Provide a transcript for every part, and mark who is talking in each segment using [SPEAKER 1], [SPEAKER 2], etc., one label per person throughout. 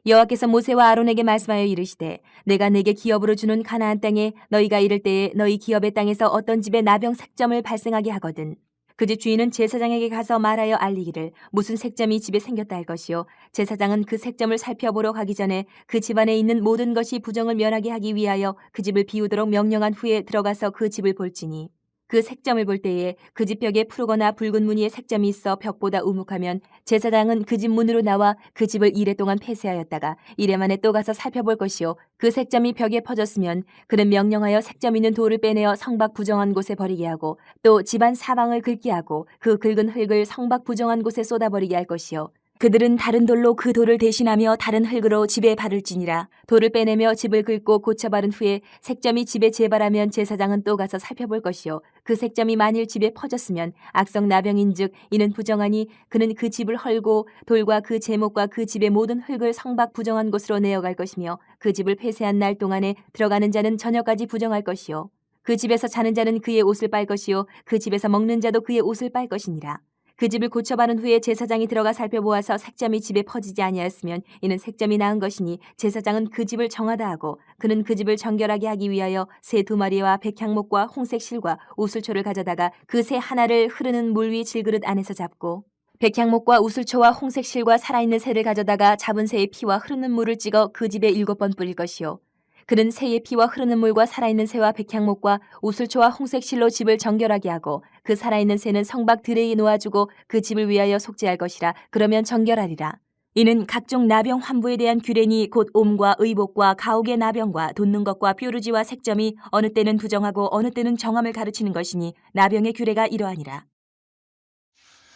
[SPEAKER 1] 여호와께서 모세와 아론에게 말씀하여 이르시되 내가 내게 기업으로 주는 가나안 땅에 너희가 이를 때에 너희 기업의 땅에서 어떤 집에 나병 색점을 발생하게 하거든 그 집 주인은 제사장에게 가서 말하여 알리기를 무슨 색점이 집에 생겼다 할 것이요 제사장은 그 색점을 살펴보러 가기 전에 그 집안에 있는 모든 것이 부정을 면하게 하기 위하여 그 집을 비우도록 명령한 후에 들어가서 그 집을 볼지니 그 색점을 볼 때에 그 집 벽에 푸르거나 붉은 무늬의 색점이 있어 벽보다 우묵하면 제사장은 그 집 문으로 나와 그 집을 이레 동안 폐쇄하였다가 이레 만에 또 가서 살펴볼 것이요 그 색점이 벽에 퍼졌으면 그는 명령하여 색점 있는 돌을 빼내어 성박 부정한 곳에 버리게 하고 또 집안 사방을 긁게 하고 그 긁은 흙을 성박 부정한 곳에 쏟아버리게 할 것이요 그들은 다른 돌로 그 돌을 대신하며 다른 흙으로 집에 바를지니라. 돌을 빼내며 집을 긁고 고쳐 바른 후에 색점이 집에 재발하면 제사장은 또 가서 살펴볼 것이요 그 색점이 만일 집에 퍼졌으면 악성 나병인즉 이는 부정하니 그는 그 집을 헐고 돌과 그 제목과 그 집의 모든 흙을 성박 부정한 곳으로 내어갈 것이며 그 집을 폐쇄한 날 동안에 들어가는 자는 저녁까지 부정할 것이요 그 집에서 자는 자는 그의 옷을 빨 것이요 그 집에서 먹는 자도 그의 옷을 빨 것이니라. 그 집을 고쳐바른 후에 제사장이 들어가 살펴보아서 색점이 집에 퍼지지 아니하였으면 이는 색점이 나은 것이니 제사장은 그 집을 정하다 하고 그는 그 집을 정결하게 하기 위하여 새 2마리와 백향목과 홍색 실과 우슬초를 가져다가 그 새 하나를 흐르는 물 위 질그릇 안에서 잡고 백향목과 우슬초와 홍색 실과 살아있는 새를 가져다가 잡은 새의 피와 흐르는 물을 찍어 그 집에 7번 뿌릴 것이요 그는 새의 피와 흐르는 물과 살아있는 새와 백향목과 우슬초와 홍색실로 집을 정결하게 하고 그 살아있는 새는 성박 드레에 놓아주고 그 집을 위하여 속죄할 것이라. 그러면 정결하리라. 이는 각종 나병 환부에 대한 규례니 곧 옴과 의복과 가옥의 나병과 돋는 것과 뾰루지와 색점이 어느 때는 부정하고 어느 때는 정함을 가르치는 것이니 나병의 규례가 이러하니라.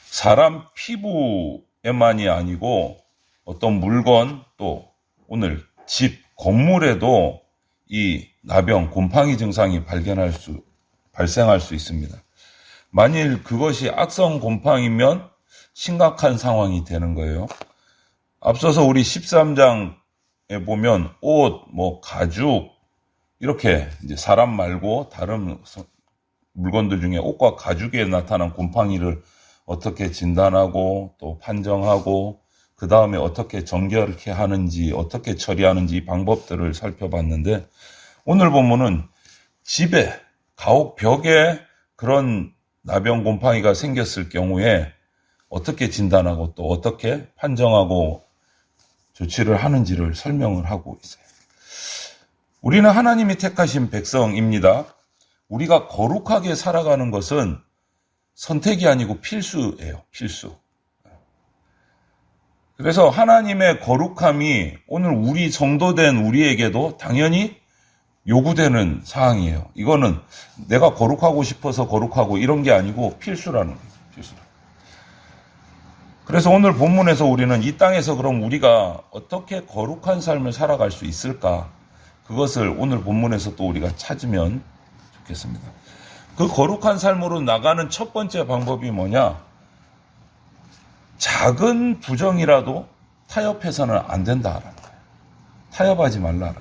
[SPEAKER 2] 사람 피부에만이 아니고 어떤 물건 또 오늘 집, 건물에도 이 나병, 곰팡이 증상이 발생할 수 있습니다. 만일 그것이 악성 곰팡이면 심각한 상황이 되는 거예요. 앞서서 우리 13장에 보면 옷, 가죽 이렇게 이제 사람 말고 다른 물건들 중에 옷과 가죽에 나타난 곰팡이를 어떻게 진단하고 또 판정하고 그 다음에 어떻게 정결케 하는지 어떻게 처리하는지 이 방법들을 살펴봤는데 오늘 본문은 집에 가옥 벽에 그런 나병 곰팡이가 생겼을 경우에 어떻게 진단하고 또 어떻게 판정하고 조치를 하는지를 설명을 하고 있어요. 우리는 하나님이 택하신 백성입니다. 우리가 거룩하게 살아가는 것은 선택이 아니고 필수예요. 필수. 그래서 하나님의 거룩함이 오늘 우리 성도된 우리에게도 당연히 요구되는 사항이에요. 이거는 내가 거룩하고 싶어서 거룩하고 이런 게 아니고 필수라는 거예요. 필수. 그래서 오늘 본문에서 우리는 이 땅에서 그럼 우리가 어떻게 거룩한 삶을 살아갈 수 있을까? 그것을 오늘 본문에서 또 우리가 찾으면 좋겠습니다. 그 거룩한 삶으로 나가는 첫 번째 방법이 뭐냐? 작은 부정이라도 타협해서는 안 된다라는 거예요. 타협하지 말라라.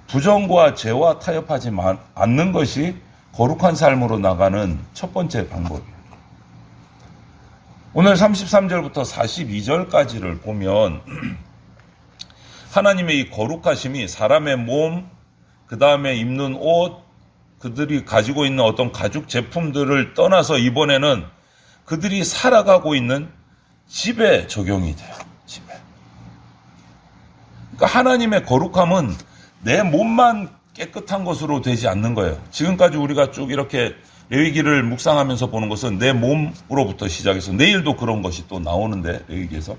[SPEAKER 2] 부정과 죄와 타협하지 않는 것이 거룩한 삶으로 나가는 첫 번째 방법이에요. 오늘 33절부터 42절까지를 보면 하나님의 이 거룩하심이 사람의 몸, 그 다음에 입는 옷, 그들이 가지고 있는 어떤 가죽 제품들을 떠나서 이번에는 그들이 살아가고 있는 집에 적용이 돼요. 집에. 그러니까 하나님의 거룩함은 내 몸만 깨끗한 것으로 되지 않는 거예요. 지금까지 우리가 쭉 이렇게 레위기를 묵상하면서 보는 것은 내 몸으로부터 시작해서 내일도 그런 것이 또 나오는데 레위기에서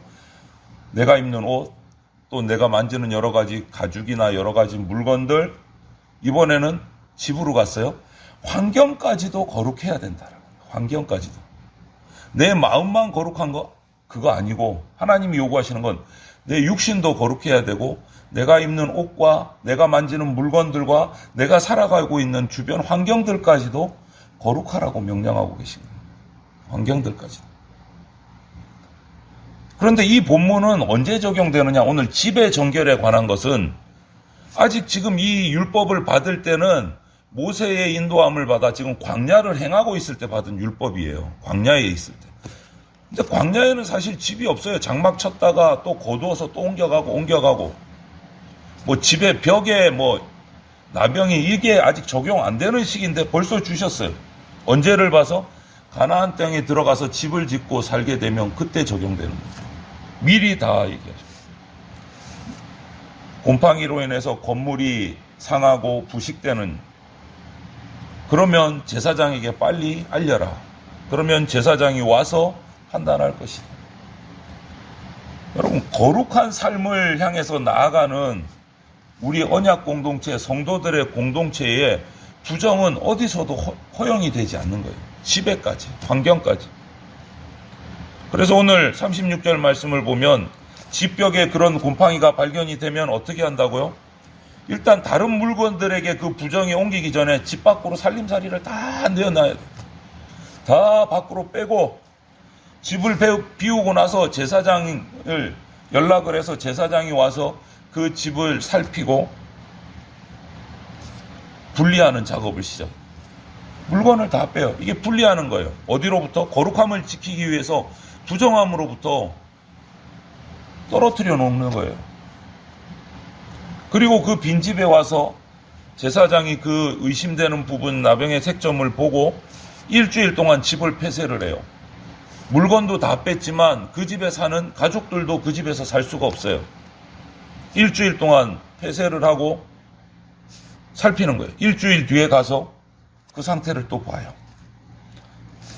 [SPEAKER 2] 내가 입는 옷, 또 내가 만지는 여러 가지 가죽이나 여러 가지 물건들 이번에는 집으로 갔어요. 환경까지도 거룩해야 된다. 환경까지도. 내 마음만 거룩한 거 그거 아니고 하나님이 요구하시는 건 내 육신도 거룩해야 되고 내가 입는 옷과 내가 만지는 물건들과 내가 살아가고 있는 주변 환경들까지도 거룩하라고 명령하고 계신 거예요. 환경들까지도. 그런데 이 본문은 언제 적용되느냐? 오늘 집의 정결에 관한 것은 아직 지금 이 율법을 받을 때는 모세의 인도함을 받아 지금 광야를 행하고 있을 때 받은 율법이에요. 광야에 있을 때. 근데 광야에는 사실 집이 없어요. 장막 쳤다가 또 거두어서 또 옮겨가고. 뭐 집에 벽에 뭐 나병이 이게 아직 적용 안 되는 시기인데 벌써 주셨어요. 언제를 봐서 가나안 땅에 들어가서 집을 짓고 살게 되면 그때 적용되는 거예요. 미리 다 얘기하죠. 곰팡이로 인해서 건물이 상하고 부식되는, 그러면 제사장에게 빨리 알려라. 그러면 제사장이 와서 판단할 것이다. 여러분, 거룩한 삶을 향해서 나아가는 우리 언약 공동체, 성도들의 공동체에 부정은 어디서도 허용이 되지 않는 거예요. 집에까지, 환경까지. 그래서 오늘 36절 말씀을 보면 집벽에 그런 곰팡이가 발견이 되면 어떻게 한다고요? 일단 다른 물건들에게 그 부정이 옮기기 전에 집 밖으로 살림살이를 다 내어놔야 돼요. 다 밖으로 빼고 집을 비우고 나서 제사장을 연락을 해서 제사장이 와서 그 집을 살피고 분리하는 작업을 시작. 물건을 다 빼요. 이게 분리하는 거예요. 어디로부터? 거룩함을 지키기 위해서 부정함으로부터 떨어뜨려 놓는 거예요. 그리고 그 빈집에 와서 제사장이 그 의심되는 부분 나병의 색점을 보고 일주일 동안 집을 폐쇄를 해요. 물건도 다 뺐지만 그 집에 사는 가족들도 그 집에서 살 수가 없어요. 일주일 동안 폐쇄를 하고 살피는 거예요. 일주일 뒤에 가서 그 상태를 또 봐요.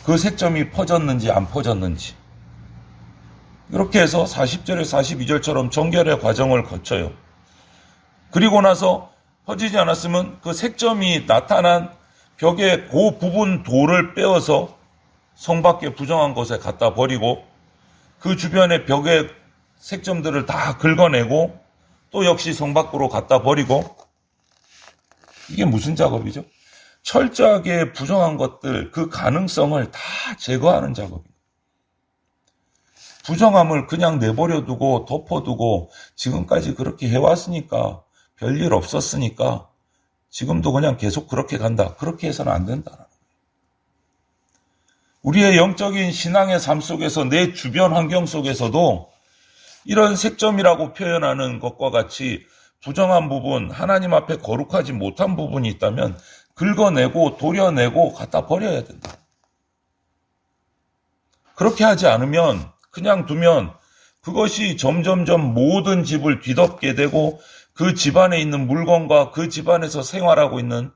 [SPEAKER 2] 그 색점이 퍼졌는지 안 퍼졌는지. 이렇게 해서 40절에 42절처럼 정결의 과정을 거쳐요. 그리고 나서 퍼지지 않았으면 그 색점이 나타난 벽의 그 부분 돌을 빼어서 성 밖에 부정한 곳에 갖다 버리고 그 주변의 벽의 색점들을 다 긁어내고 또 역시 성 밖으로 갖다 버리고. 이게 무슨 작업이죠? 철저하게 부정한 것들, 그 가능성을 다 제거하는 작업입니다. 부정함을 그냥 내버려 두고 덮어두고 지금까지 그렇게 해왔으니까 별일 없었으니까 지금도 그냥 계속 그렇게 간다. 그렇게 해서는 안 된다. 우리의 영적인 신앙의 삶 속에서 내 주변 환경 속에서도 이런 색점이라고 표현하는 것과 같이 부정한 부분, 하나님 앞에 거룩하지 못한 부분이 있다면 긁어내고 도려내고 갖다 버려야 된다. 그렇게 하지 않으면 그냥 두면 그것이 점점점 모든 집을 뒤덮게 되고 그 집안에 있는 물건과 그 집안에서 생활하고 있는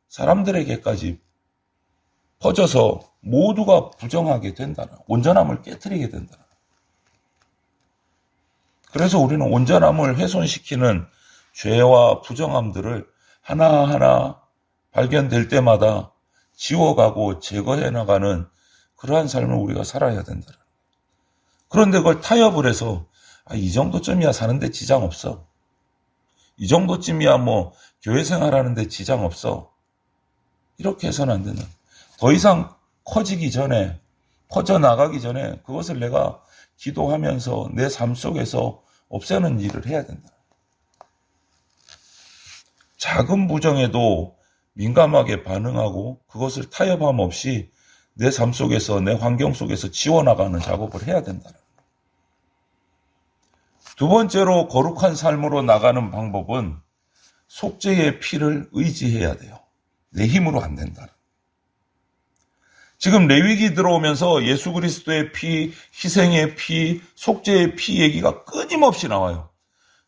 [SPEAKER 2] 사람들에게까지 퍼져서 모두가 부정하게 된다는, 온전함을 깨트리게 된다는. 그래서 우리는 온전함을 훼손시키는 죄와 부정함들을 하나하나 발견될 때마다 지워가고 제거해 나가는 그러한 삶을 우리가 살아야 된다. 그런데 그걸 타협을 해서 이 정도쯤이야 사는데 지장 없어. 이 정도쯤이야 뭐 교회 생활하는데 지장 없어. 이렇게 해서는 안 된다. 더 이상 커지기 전에, 퍼져나가기 전에 그것을 내가 기도하면서 내 삶 속에서 없애는 일을 해야 된다. 작은 부정에도 민감하게 반응하고 그것을 타협함 없이 내 삶 속에서, 내 환경 속에서 지워나가는 작업을 해야 된다. 두 번째로 거룩한 삶으로 나가는 방법은 속죄의 피를 의지해야 돼요. 내 힘으로 안 된다. 지금 레위기 들어오면서 예수 그리스도의 피, 희생의 피, 속죄의 피 얘기가 끊임없이 나와요.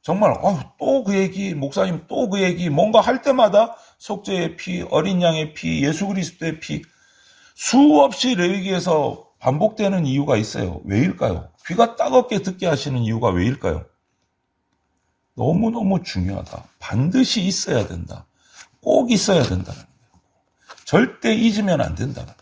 [SPEAKER 2] 정말 또 그 얘기, 목사님 또 그 얘기, 뭔가 할 때마다 속죄의 피, 어린 양의 피, 예수 그리스도의 피, 수없이 레위기에서 반복되는 이유가 있어요. 왜일까요? 귀가 따갑게 듣게 하시는 이유가 왜일까요? 너무너무 중요하다. 반드시 있어야 된다. 꼭 있어야 된다는 거예요. 절대 잊으면 안 된다는 거예요.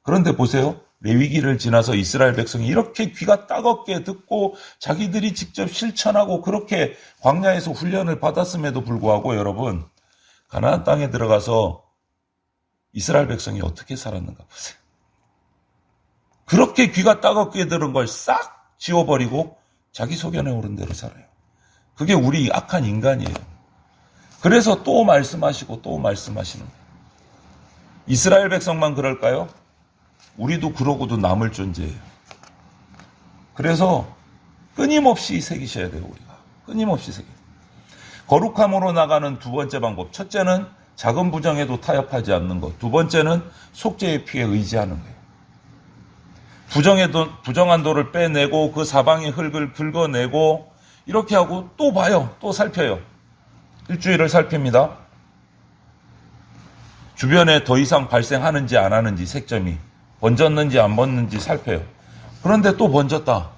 [SPEAKER 2] 그런데 보세요. 레위기를 지나서 이스라엘 백성이 이렇게 귀가 따갑게 듣고 자기들이 직접 실천하고 그렇게 광야에서 훈련을 받았음에도 불구하고 여러분, 가나안 땅에 들어가서 이스라엘 백성이 어떻게 살았는가 보세요. 그렇게 귀가 따갑게 들은 걸 싹 지워버리고 자기 소견에 오른 대로 살아요. 그게 우리 악한 인간이에요. 그래서 또 말씀하시고 또 말씀하시는 거예요. 이스라엘 백성만 그럴까요? 우리도 그러고도 남을 존재예요. 그래서 끊임없이 새기셔야 돼요, 우리가. 끊임없이 새기. 거룩함으로 나가는 두 번째 방법. 첫째는 작은 부정에도 타협하지 않는 것. 두 번째는 속죄의 피에 의지하는 거예요. 부정한 돌을 빼내고 그 사방의 흙을 긁어내고 이렇게 하고 또 봐요. 또 살펴요. 일주일을 살핍니다. 주변에 더 이상 발생하는지 안 하는지 색점이 번졌는지 안 번졌는지 살펴요. 그런데 또 번졌다.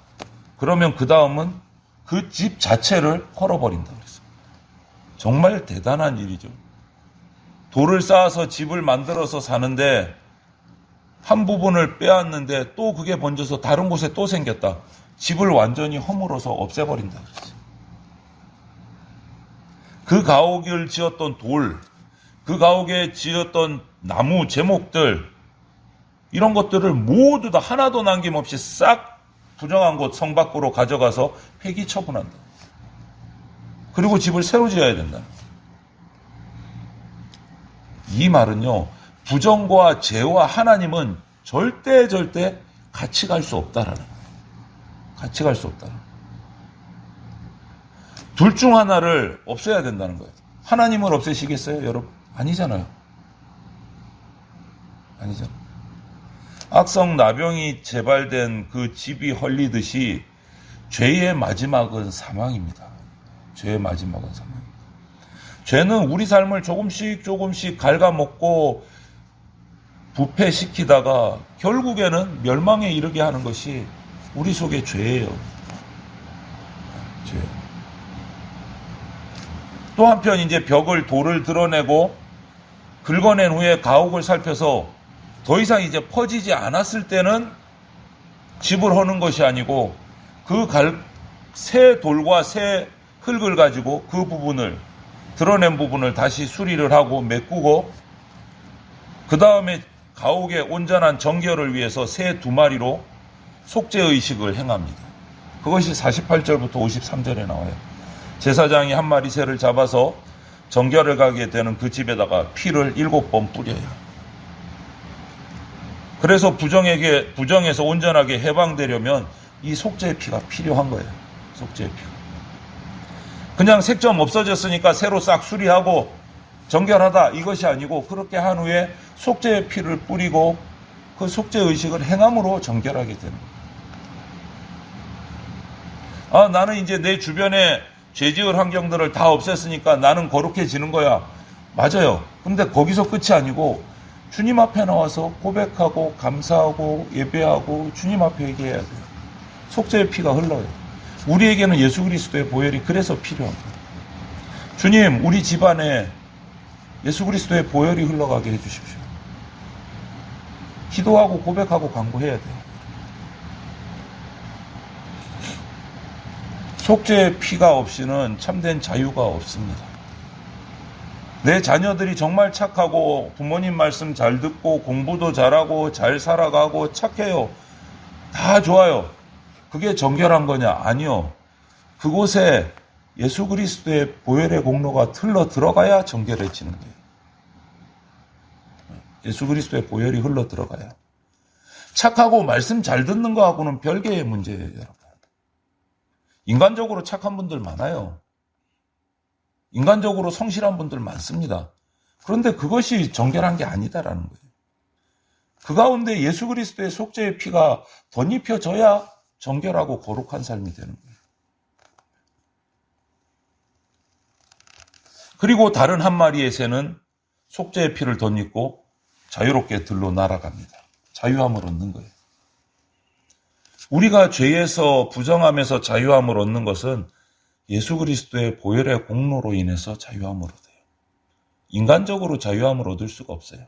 [SPEAKER 2] 그러면 그 다음은 그 집 자체를 헐어버린다 그랬어요. 정말 대단한 일이죠. 돌을 쌓아서 집을 만들어서 사는데 한 부분을 빼앗는데 또 그게 번져서 다른 곳에 또 생겼다. 집을 완전히 허물어서 없애버린다 그랬어요. 그 가옥을 지었던 돌, 그 가옥에 지었던 나무 제목들, 이런 것들을 모두 다 하나도 남김없이 싹 부정한 곳 성 밖으로 가져가서 폐기 처분한다. 그리고 집을 새로 지어야 된다. 이 말은요, 부정과 죄와 하나님은 절대 같이 갈 수 없다라는 거예요. 같이 갈 수 없다라는 거예요. 둘 중 하나를 없애야 된다는 거예요. 하나님을 없애시겠어요, 여러분? 아니잖아요. 아니잖아요. 악성 나병이 재발된 그 집이 헐리듯이 죄의 마지막은 사망입니다. 죄의 마지막은 사망입니다. 죄는 우리 삶을 조금씩 갉아먹고 부패시키다가 결국에는 멸망에 이르게 하는 것이 우리 속의 죄예요. 죄. 또 한편 이제 벽을 돌을 드러내고 긁어낸 후에 가옥을 살펴서 더 이상 이제 퍼지지 않았을 때는 집을 허는 것이 아니고 그 새 돌과 새 흙을 가지고 그 부분을 드러낸 부분을 다시 수리를 하고 메꾸고 그 다음에 가옥의 온전한 정결을 위해서 새 2마리로 속죄의식을 행합니다. 그것이 48절부터 53절에 나와요. 제사장이 1마리 새를 잡아서 정결을 가게 되는 그 집에다가 피를 7번 뿌려요. 그래서 부정에서 온전하게 해방되려면 이 속죄의 피가 필요한 거예요. 속죄의 피가. 그냥 색점 없어졌으니까 새로 싹 수리하고 정결하다 이것이 아니고 그렇게 한 후에 속죄의 피를 뿌리고 그 속죄의식을 행함으로 정결하게 되는 거예요. 나는 이제 내 주변에 죄지을 환경들을 다 없앴으니까 나는 거룩해지는 거야. 맞아요. 근데 거기서 끝이 아니고 주님 앞에 나와서 고백하고 감사하고 예배하고 주님 앞에 얘기해야 돼요. 속죄의 피가 흘러요. 우리에게는 예수 그리스도의 보혈이 그래서 필요한 거예요. 주님, 우리 집안에 예수 그리스도의 보혈이 흘러가게 해주십시오. 기도하고 고백하고 간구해야 돼요. 속죄의 피가 없이는 참된 자유가 없습니다. 내 자녀들이 정말 착하고 부모님 말씀 잘 듣고 공부도 잘하고 잘 살아가고 착해요. 다 좋아요. 그게 정결한 거냐? 아니요. 그곳에 예수 그리스도의 보혈의 공로가 흘러 들어가야 정결해지는 거예요. 예수 그리스도의 보혈이 흘러 들어가야. 착하고 말씀 잘 듣는 거하고는 별개의 문제예요, 여러분. 인간적으로 착한 분들 많아요. 인간적으로 성실한 분들 많습니다. 그런데 그것이 정결한 게 아니다라는 거예요. 그 가운데 예수 그리스도의 속죄의 피가 덧입혀져야 정결하고 거룩한 삶이 되는 거예요. 그리고 다른 1마리의 새는 속죄의 피를 덧입고 자유롭게 들로 날아갑니다. 자유함을 얻는 거예요. 우리가 죄에서 부정함에서 자유함을 얻는 것은 예수 그리스도의 보혈의 공로로 인해서 자유함을 얻어요. 인간적으로 자유함을 얻을 수가 없어요.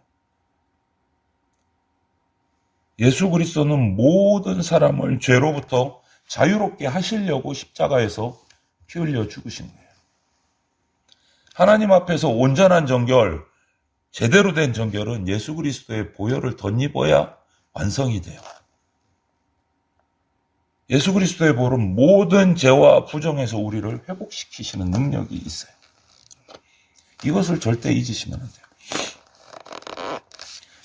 [SPEAKER 2] 예수 그리스도는 모든 사람을 죄로부터 자유롭게 하시려고 십자가에서 피 흘려 죽으신 거예요. 하나님 앞에서 온전한 정결, 제대로 된 정결은 예수 그리스도의 보혈을 덧입어야 완성이 돼요. 예수 그리스도의 보혈은 모든 죄와 부정에서 우리를 회복시키시는 능력이 있어요. 이것을 절대 잊으시면 안 돼요.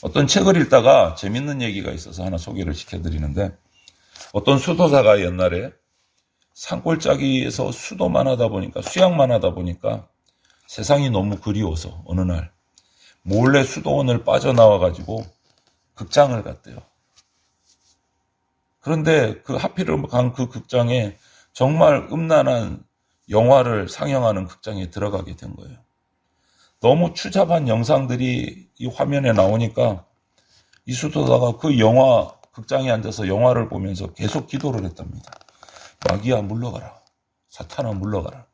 [SPEAKER 2] 어떤 책을 읽다가 재밌는 얘기가 있어서 하나 소개를 시켜드리는데 어떤 수도사가 옛날에 산골짜기에서 수도만 하다 보니까, 수양만 하다 보니까 세상이 너무 그리워서 어느 날 몰래 수도원을 빠져나와가지고 극장을 갔대요. 그런데 하필이면 간 그 극장에 정말 음란한 영화를 상영하는 극장에 들어가게 된 거예요. 너무 추잡한 영상들이 이 화면에 나오니까 이 수도사가 그 영화 극장에 앉아서 영화를 보면서 계속 기도를 했답니다. 마귀야 물러가라. 사탄아 물러가라.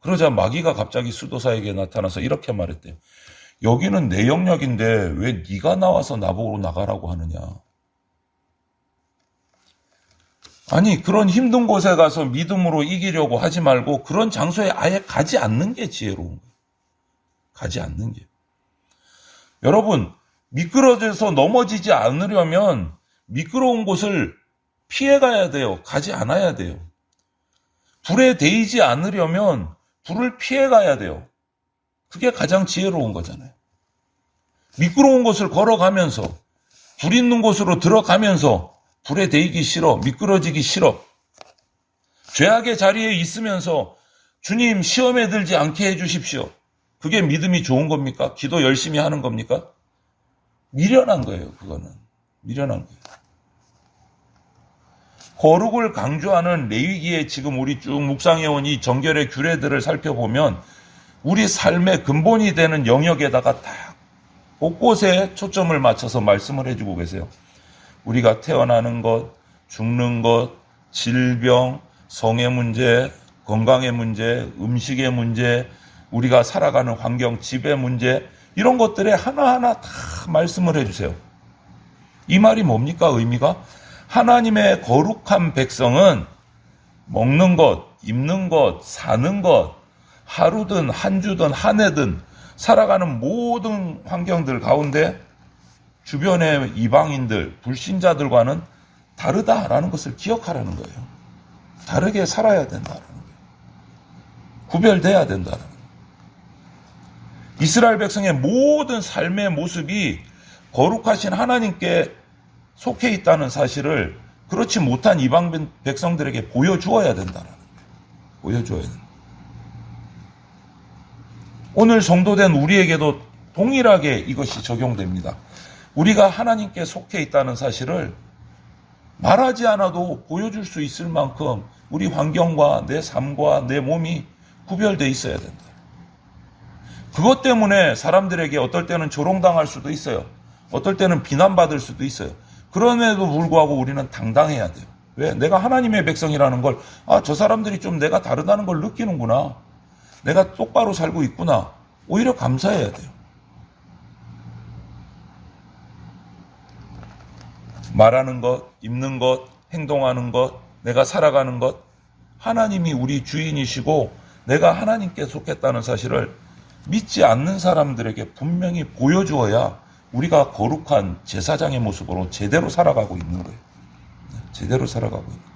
[SPEAKER 2] 그러자 마귀가 갑자기 수도사에게 나타나서 이렇게 말했대요. 여기는 내 영역인데 왜 네가 나와서 나보고 나가라고 하느냐. 아니 그런 힘든 곳에 가서 믿음으로 이기려고 하지 말고 그런 장소에 아예 가지 않는 게 지혜로운 거예요. 가지 않는 게. 여러분 미끄러져서 넘어지지 않으려면 미끄러운 곳을 피해가야 돼요. 가지 않아야 돼요. 불에 데이지 않으려면 불을 피해가야 돼요. 그게 가장 지혜로운 거잖아요. 미끄러운 곳을 걸어가면서 불 있는 곳으로 들어가면서 불에 데이기 싫어. 미끄러지기 싫어. 죄악의 자리에 있으면서 주님 시험에 들지 않게 해주십시오. 그게 믿음이 좋은 겁니까? 기도 열심히 하는 겁니까? 미련한 거예요. 그거는. 미련한 거예요. 거룩을 강조하는 레위기에 지금 우리 쭉 묵상해온 이 정결의 규례들을 살펴보면 우리 삶의 근본이 되는 영역에다가 다 곳곳에 초점을 맞춰서 말씀을 해주고 계세요. 우리가 태어나는 것, 죽는 것, 질병, 성의 문제, 건강의 문제, 음식의 문제, 우리가 살아가는 환경, 집의 문제 이런 것들에 하나하나 다 말씀을 해주세요. 이 말이 뭡니까? 의미가? 하나님의 거룩한 백성은 먹는 것, 입는 것, 사는 것, 하루든 한 주든 한 해든 살아가는 모든 환경들 가운데 주변의 이방인들, 불신자들과는 다르다라는 것을 기억하라는 거예요. 다르게 살아야 된다라는 거예요. 구별돼야 된다라는 거예요. 이스라엘 백성의 모든 삶의 모습이 거룩하신 하나님께 속해 있다는 사실을 그렇지 못한 이방 백성들에게 보여주어야 된다는 거예요. 보여주어야 된다. 오늘 성도된 우리에게도 동일하게 이것이 적용됩니다. 우리가 하나님께 속해 있다는 사실을 말하지 않아도 보여줄 수 있을 만큼 우리 환경과 내 삶과 내 몸이 구별되어 있어야 된다. 그것 때문에 사람들에게 어떨 때는 조롱당할 수도 있어요. 어떨 때는 비난받을 수도 있어요. 그럼에도 불구하고 우리는 당당해야 돼요. 왜? 내가 하나님의 백성이라는 걸, 저 사람들이 좀 내가 다르다는 걸 느끼는구나. 내가 똑바로 살고 있구나. 오히려 감사해야 돼요. 말하는 것, 입는 것, 행동하는 것, 내가 살아가는 것, 하나님이 우리 주인이시고 내가 하나님께 속했다는 사실을 믿지 않는 사람들에게 분명히 보여주어야 우리가 거룩한 제사장의 모습으로 제대로 살아가고 있는 거예요. 제대로 살아가고 있는 거예요.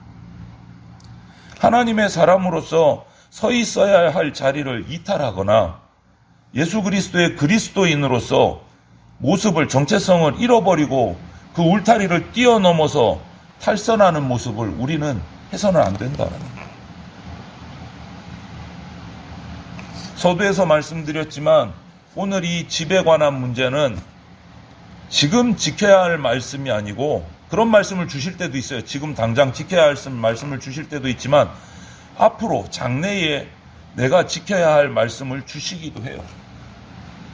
[SPEAKER 2] 하나님의 사람으로서 서 있어야 할 자리를 이탈하거나 예수 그리스도의 그리스도인으로서 모습을, 정체성을 잃어버리고 그 울타리를 뛰어넘어서 탈선하는 모습을 우리는 해서는 안 된다는 거예요. 서두에서 말씀드렸지만 오늘 이 집에 관한 문제는 지금 지켜야 할 말씀이 아니고 그런 말씀을 주실 때도 있어요. 지금 당장 지켜야 할 말씀을 주실 때도 있지만 앞으로 장래에 내가 지켜야 할 말씀을 주시기도 해요.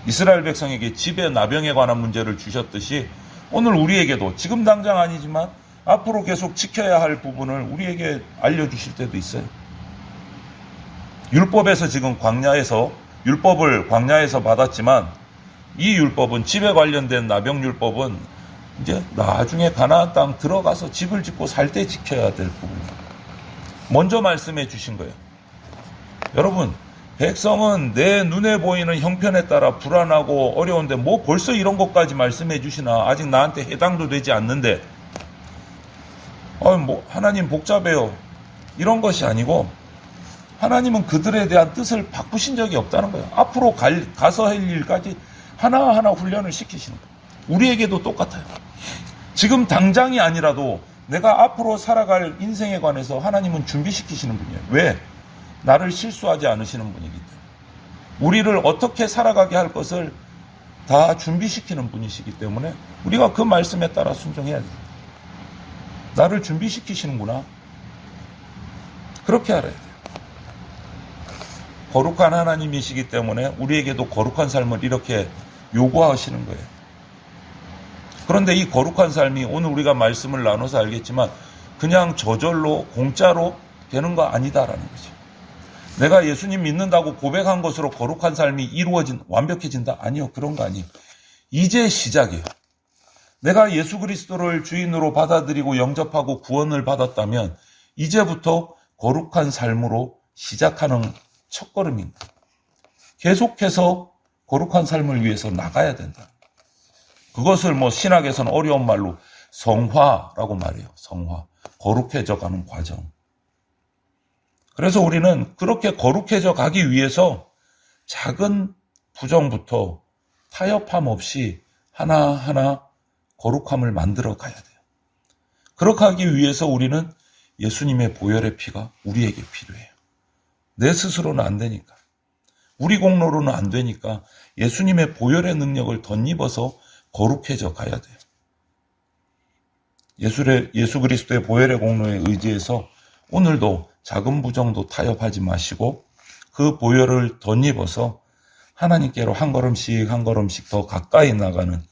[SPEAKER 2] 이스라엘 백성에게 집의 나병에 관한 문제를 주셨듯이 오늘 우리에게도 지금 당장 아니지만 앞으로 계속 지켜야 할 부분을 우리에게 알려주실 때도 있어요. 율법에서 지금 율법을 광야에서 받았지만 이 율법은 집에 관련된 나병율법은 이제 나중에 가나안 땅 들어가서 집을 짓고 살 때 지켜야 될 부분이에요. 먼저 말씀해 주신 거예요. 여러분, 백성은 내 눈에 보이는 형편에 따라 불안하고 어려운데 뭐 벌써 이런 것까지 말씀해 주시나. 아직 나한테 해당도 되지 않는데 하나님 복잡해요. 이런 것이 아니고 하나님은 그들에 대한 뜻을 바꾸신 적이 없다는 거예요. 앞으로 가서 할 일까지 하나하나 훈련을 시키시는 거예요. 우리에게도 똑같아요. 지금 당장이 아니라도 내가 앞으로 살아갈 인생에 관해서 하나님은 준비시키시는 분이에요. 왜? 나를 실수하지 않으시는 분이기 때문에. 우리를 어떻게 살아가게 할 것을 다 준비시키는 분이시기 때문에 우리가 그 말씀에 따라 순종해야 돼요. 나를 준비시키시는구나. 그렇게 알아야 돼요. 거룩한 하나님이시기 때문에 우리에게도 거룩한 삶을 이렇게 요구하시는 거예요. 그런데 이 거룩한 삶이 오늘 우리가 말씀을 나눠서 알겠지만 그냥 저절로 공짜로 되는 거 아니다라는 거죠. 내가 예수님 믿는다고 고백한 것으로 거룩한 삶이 완벽해진다? 아니요. 그런 거 아니에요. 이제 시작이에요. 내가 예수 그리스도를 주인으로 받아들이고 영접하고 구원을 받았다면 이제부터 거룩한 삶으로 시작하는 첫걸음입니다. 계속해서 거룩한 삶을 위해서 나가야 된다. 그것을 신학에서는 어려운 말로 성화라고 말해요. 성화. 거룩해져 가는 과정. 그래서 우리는 그렇게 거룩해져 가기 위해서 작은 부정부터 타협함 없이 하나하나 거룩함을 만들어 가야 돼요. 그렇게 하기 위해서 우리는 예수님의 보혈의 피가 우리에게 필요해요. 내 스스로는 안 되니까. 우리 공로로는 안 되니까 예수님의 보혈의 능력을 덧입어서 거룩해져 가야 돼요. 예수 그리스도의 보혈의 공로에 의지해서 오늘도 작은 부정도 타협하지 마시고 그 보혈을 덧입어서 하나님께로 한 걸음씩 한 걸음씩 더 가까이 나가는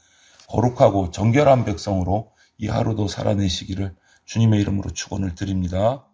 [SPEAKER 2] 거룩하고 정결한 백성으로 이 하루도 살아내시기를 주님의 이름으로 축원을 드립니다.